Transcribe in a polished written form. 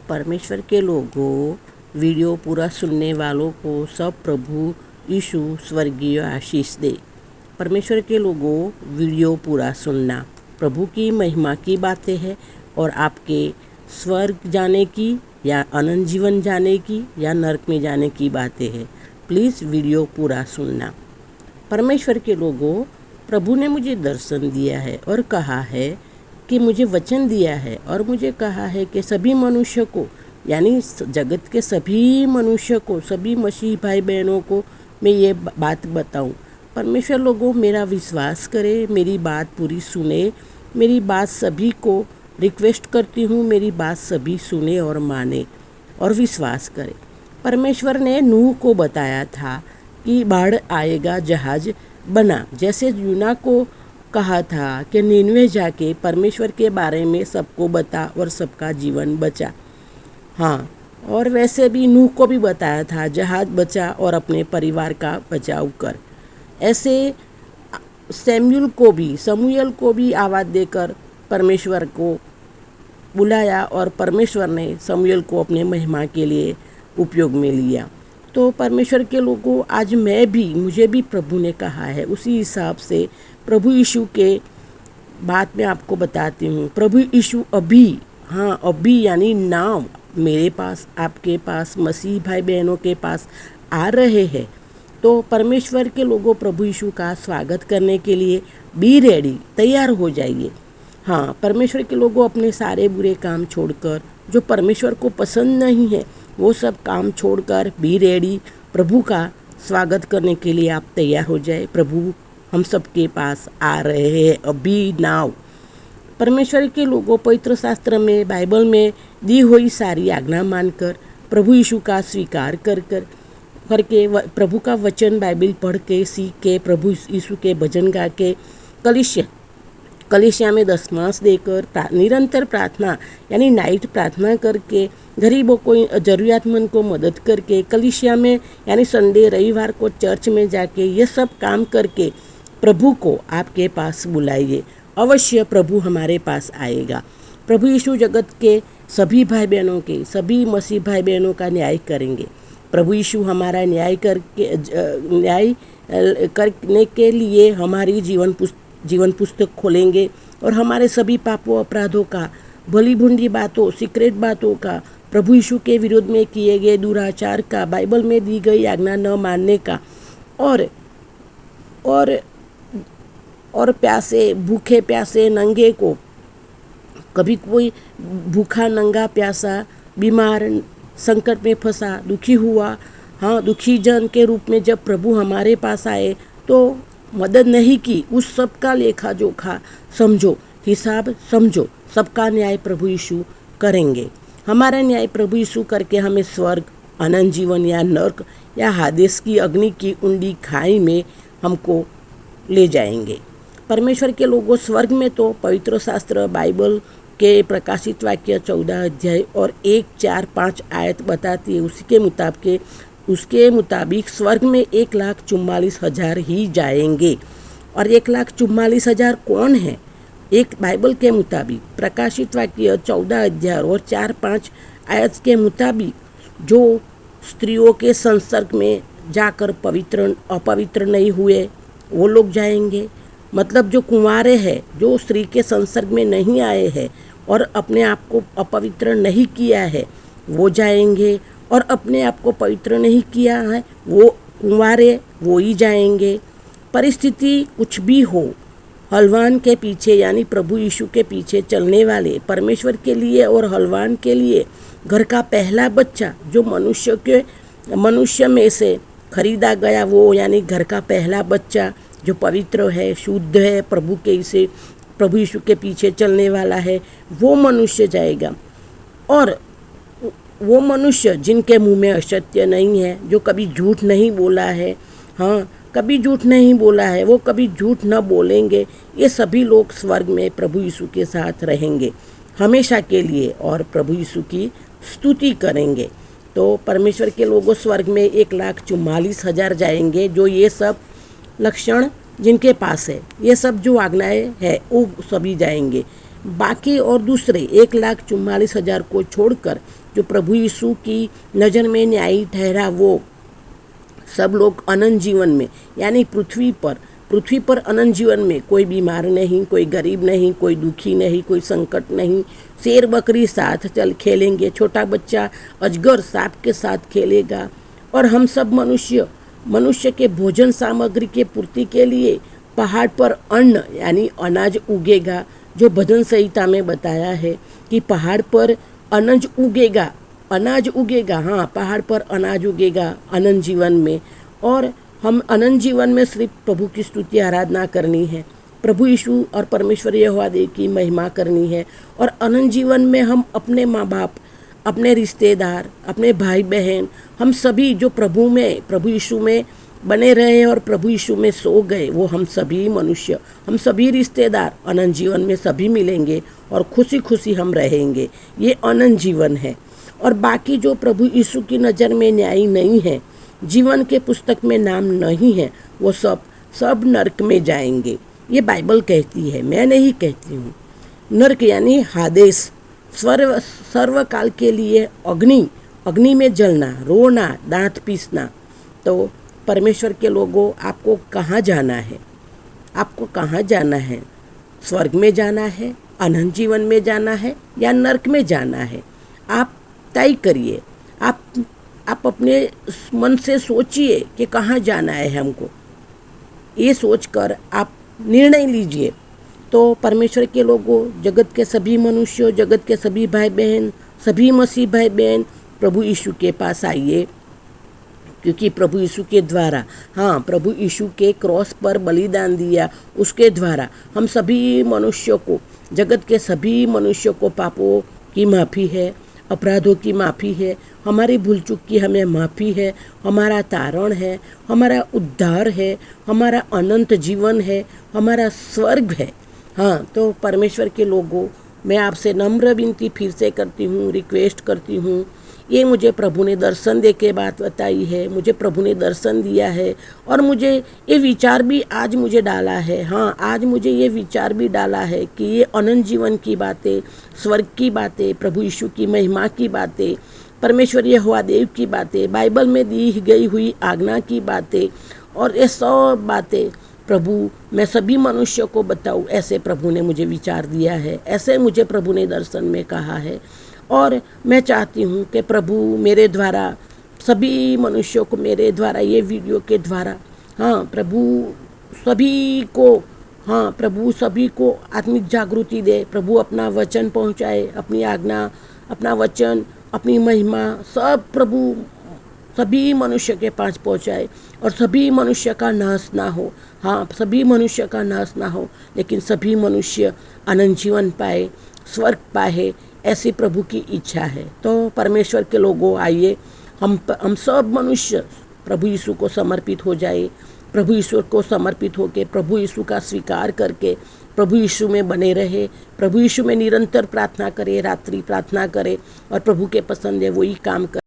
परमेश्वर के लोगों, वीडियो पूरा सुनने वालों को सब प्रभु यीशु स्वर्गीय आशीष दे। परमेश्वर के लोगों, वीडियो पूरा सुनना प्रभु की महिमा की बातें हैं और आपके स्वर्ग जाने की या अनंत जीवन जाने की या नरक में जाने की बातें हैं। प्लीज़ वीडियो पूरा सुनना। परमेश्वर के लोगों, प्रभु ने मुझे दर्शन दिया है और कहा है कि मुझे वचन दिया है और मुझे कहा है कि सभी मनुष्य को, यानी जगत के सभी मनुष्य को, सभी मसीह भाई बहनों को मैं ये बात बताऊं। परमेश्वर लोगों, मेरा विश्वास करे, मेरी बात पूरी सुने, मेरी बात सभी को रिक्वेस्ट करती हूँ, मेरी बात सभी सुने और माने और विश्वास करे। परमेश्वर ने नूह को बताया था कि बाढ़ आएगा, जहाज बना। जैसे यूना को कहा था कि नीनवे जाके परमेश्वर के बारे में सबको बता और सबका जीवन बचा। हाँ, और वैसे भी नूह को भी बताया था, जहाज बचा और अपने परिवार का बचाव कर। ऐसे समूएल को भी आवाज़ देकर परमेश्वर को बुलाया और परमेश्वर ने समूएल को अपने महिमा के लिए उपयोग में लिया। तो परमेश्वर के लोगों, आज मुझे भी प्रभु ने कहा है, उसी हिसाब से प्रभु यीशु के बात में आपको बताती हूँ। प्रभु यीशु अभी यानी नाम मेरे पास, आपके पास, मसीह भाई बहनों के पास आ रहे हैं। तो परमेश्वर के लोगों, प्रभु यीशु का स्वागत करने के लिए बी रेडी, तैयार हो जाइए। हाँ, परमेश्वर के लोगों, अपने सारे बुरे काम छोड़कर, जो परमेश्वर को पसंद नहीं है वो सब काम छोड़कर बी रेडी, प्रभु का स्वागत करने के लिए आप तैयार हो जाए। प्रभु हम सबके पास आ रहे हैं अभी नाउ। परमेश्वर के लोगों, पवित्र शास्त्र में, बाइबल में दी हुई सारी आज्ञा मानकर, प्रभु यीशु का स्वीकार करके प्रभु का वचन बाइबल पढ़ के, सीख के, प्रभु यीशु के भजन गा के, कलीसिया में दशमांश देकर, निरंतर प्रार्थना यानी नाइट प्रार्थना करके, गरीबों को, ज़रूरियातमंद को मदद करके, कलीसिया में यानी संडे रविवार को चर्च में जाके, ये सब काम करके प्रभु को आपके पास बुलाइए। अवश्य प्रभु हमारे पास आएगा। प्रभु यीशु जगत के सभी भाई बहनों के, सभी मसीह भाई बहनों का न्याय करेंगे। प्रभु यीशु हमारा न्याय करने के लिए हमारी जीवन पुस्तक खोलेंगे और हमारे सभी पापों, अपराधों का, भली भुंडी बातों, सीक्रेट बातों का, प्रभु यीशु के विरोध में किए गए दुराचार का, बाइबल में दी गई आज्ञा न मानने का, और प्यासे, भूखे प्यासे नंगे को, कभी कोई भूखा नंगा प्यासा, बीमार, संकट में फंसा, दुखी हुआ, हाँ, दुखी जन के रूप में जब प्रभु हमारे पास आए तो मदद नहीं की, उस सब का लेखा जोखा समझो, हिसाब समझो, सबका न्याय प्रभु यीशु करेंगे। हमारा न्याय प्रभु यीशु करके हमें स्वर्ग, अनंत जीवन या नरक या हादेस की अग्नि की ऊंडी खाई में हमको ले जाएंगे। परमेश्वर के लोगों, स्वर्ग में तो पवित्र शास्त्र बाइबल के प्रकाशित वाक्य 14 अध्याय और 1, 4, 5 आयत बताती है। उसके मुताबिक स्वर्ग में 1,44,000 ही जाएंगे। और 1,44,000 कौन है? एक बाइबल के मुताबिक प्रकाशित वाक्य 14 अध्याय और 4-5 आयत के मुताबिक जो स्त्रियों के संसर्ग में जाकर अपवित्र नहीं हुए वो लोग जाएंगे। मतलब जो कुंवारे हैं, जो स्त्री के संसर्ग में नहीं आए हैं और अपने आप को अपवित्र नहीं किया है वो जाएंगे, और अपने आप को पवित्र नहीं किया है वो कुंवारे, वो ही जाएंगे। परिस्थिति कुछ भी हो, हलवान के पीछे यानी प्रभु यीशु के पीछे चलने वाले, परमेश्वर के लिए और हलवान के लिए घर का पहला बच्चा जो मनुष्य में से खरीदा गया, वो यानी घर का पहला बच्चा जो पवित्र है, शुद्ध है, प्रभु यीशु के पीछे चलने वाला है, वो मनुष्य जाएगा। और वो मनुष्य जिनके मुंह में असत्य नहीं है, जो कभी झूठ नहीं बोला है, हाँ, कभी झूठ नहीं बोला है, वो कभी झूठ न बोलेंगे, ये सभी लोग स्वर्ग में प्रभु यीशु के साथ रहेंगे हमेशा के लिए और प्रभु यीशु की स्तुति करेंगे। तो परमेश्वर के लोगों, स्वर्ग में 1,44,000 जाएंगे, जो ये सब लक्षण जिनके पास है, ये सब जो आज्ञाएं है वो सभी जाएंगे। बाकी और दूसरे 1,44,000 को छोड़कर जो प्रभु यीशु की नज़र में न्यायी ठहरा, वो सब लोग अनंत जीवन में, यानी पृथ्वी पर अनंत जीवन में कोई बीमार नहीं, कोई गरीब नहीं, कोई दुखी नहीं, कोई संकट नहीं। शेर बकरी साथ चल खेलेंगे, छोटा बच्चा अजगर सांप के साथ खेलेगा। और हम सब मनुष्य के भोजन सामग्री के पूर्ति के लिए पहाड़ पर अन्न यानी अनाज उगेगा, जो भजन संहिता में बताया है कि पहाड़ पर अनाज उगेगा। हाँ, पहाड़ पर अनाज उगेगा अनंत जीवन में। और हम अनंत जीवन में सिर्फ प्रभु की स्तुति आराधना करनी है, प्रभु यीशु और परमेश्वर यहोवा देव की महिमा करनी है। और अनंत जीवन में हम अपने माँ बाप, अपने रिश्तेदार, अपने भाई बहन, हम सभी जो प्रभु यीशु में बने रहे और प्रभु यीशु में सो गए, वो हम सभी मनुष्य, हम सभी रिश्तेदार अनंत जीवन में सभी मिलेंगे और खुशी खुशी हम रहेंगे। ये अनंत जीवन है। और बाकी जो प्रभु यीशु की नज़र में न्यायी नहीं है, जीवन के पुस्तक में नाम नहीं है, वो सब नरक में जाएंगे। ये बाइबल कहती है, मैं नहीं कहती हूँ। नरक यानी हादेस, सर्वकाल के लिए अग्नि में जलना, रोना, दांत पीसना। तो परमेश्वर के लोगों, आपको कहाँ जाना है? आपको कहाँ जाना है? स्वर्ग में जाना है, अनंत जीवन में जाना है, या नरक में जाना है? आप तय करिए। आप अपने मन से सोचिए कि कहाँ जाना है हमको। ये सोचकर आप निर्णय लीजिए। तो परमेश्वर के लोगों, जगत के सभी मनुष्यों, जगत के सभी भाई बहन, सभी मसीह भाई बहन, प्रभु यीशु के पास आइए, क्योंकि प्रभु यीशु के द्वारा, हाँ, प्रभु यीशु के क्रॉस पर बलिदान दिया, उसके द्वारा हम सभी मनुष्यों को, जगत के सभी मनुष्यों को पापों की माफ़ी है, अपराधों की माफ़ी है, हमारी भूल चूक की हमें माफ़ी है, हमारा तारण है, हमारा उद्धार है, हमारा अनंत जीवन है, हमारा स्वर्ग है। हाँ, तो परमेश्वर के लोगों, मैं आपसे नम्र विनती फिर से करती हूँ, रिक्वेस्ट करती हूँ। ये मुझे प्रभु ने दर्शन दे के बात बताई है, मुझे प्रभु ने दर्शन दिया है, और मुझे ये विचार भी आज मुझे डाला है। हाँ, आज मुझे ये विचार भी डाला है कि ये अनंत जीवन की बातें, स्वर्ग की बातें, प्रभु यीशु की महिमा की बातें, परमेश्वर यहोवा देव की बातें, बाइबल में दी गई हुई आज्ञा की बातें, और ये सब बातें प्रभु मैं सभी मनुष्यों को बताऊँ, ऐसे प्रभु ने मुझे विचार दिया है, ऐसे मुझे प्रभु ने दर्शन में कहा है। और मैं चाहती हूँ कि प्रभु मेरे द्वारा सभी मनुष्यों को, मेरे द्वारा ये वीडियो के द्वारा, हाँ, प्रभु सभी को आत्मिक जागृति दे। प्रभु अपना वचन पहुँचाए, अपनी आज्ञा, अपना वचन, अपनी महिमा सब प्रभु सभी मनुष्य के पास पहुँचाए, और सभी मनुष्य का नाश ना हो। हाँ, सभी मनुष्य का नाश ना हो, लेकिन सभी मनुष्य अनंत जीवन पाए, स्वर्ग पाए, ऐसी प्रभु की इच्छा है। तो परमेश्वर के लोगों, आइए हम सब मनुष्य प्रभु यीशु को समर्पित हो जाए, प्रभु यीशु को समर्पित होकर प्रभु यीशु का स्वीकार करके प्रभु यीशु में बने रहे, प्रभु यीशु में निरंतर प्रार्थना करे, रात्रि प्रार्थना करे, और प्रभु के पसंद है वही काम करे।